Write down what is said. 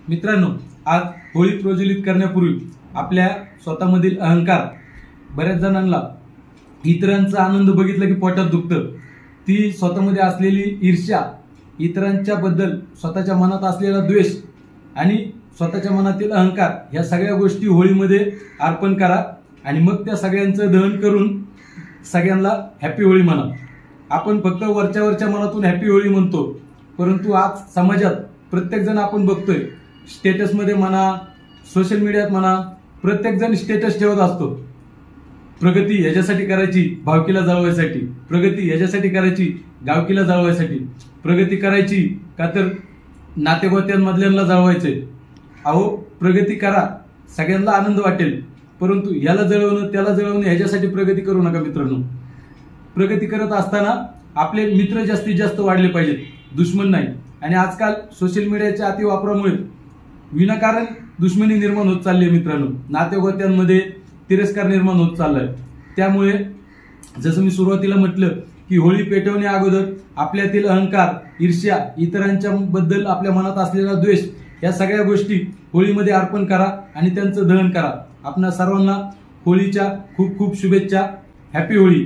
मित्रांनो, आज होळी प्रज्वलित करण्यापूर्वी आपल्या स्वतःमधील अहंकार, बऱ्याच जणांना इतरांचा आनंद बघितला की पोटात दुखतं, ती स्वतःमध्ये असलेली ईर्ष्या, इतरांच्या बद्दल स्वतःच्या मनात असलेला द्वेष आणि स्वतःच्या मनातील अहंकार, ह्या सगळ्या गोष्टी होळीमध्ये अर्पण करा आणि मग त्या सगळ्यांचं दहन करून सगळ्यांना हॅपी होळी म्हणा। आपण फक्त वरच्या मनातून हॅपी होळी म्हणतो, परंतु आज समाजात प्रत्येक जण आपण बघतोय, स्टेटसमध्ये म्हणा, सोशल मीडियात म्हणा, प्रत्येक जण स्टेटस ठेवत असतो। प्रगती ह्याच्यासाठी करायची, भावकीला जळवायसाठी, प्रगती ह्याच्यासाठी करायची, गावकीला जळवायसाठी, प्रगती करायची का तर नातेगोत्यांमधल्यांना जळवायचंय। अहो, प्रगती करा, सगळ्यांना आनंद वाटेल, परंतु याला जळवणं त्याला जळवणं ह्याच्यासाठी प्रगती करू नका मित्रांनो। प्रगती करत असताना आपले मित्र जास्तीत जास्त वाढले पाहिजेत, दुश्मन नाही। आणि आजकाल सोशल मीडियाच्या अतिवापरामुळे विनाकारण दुश्मनी निर्माण होत चालली आहे मित्रांनो, नातेगोत्यांमध्ये तिरस्कार निर्माण होत चाललाय। त्यामुळे जसं मी सुरुवातीला म्हटलं की होळी पेटवण्या अगोदर आपल्यातील अहंकार, ईर्ष्या, इतरांच्या बद्दल आपल्या मनात असलेला द्वेष, या सगळ्या गोष्टी होळीमध्ये अर्पण करा आणि त्यांचं दहन करा। आपणा सर्वांना होळीच्या खूप खूप शुभेच्छा। हॅपी होळी।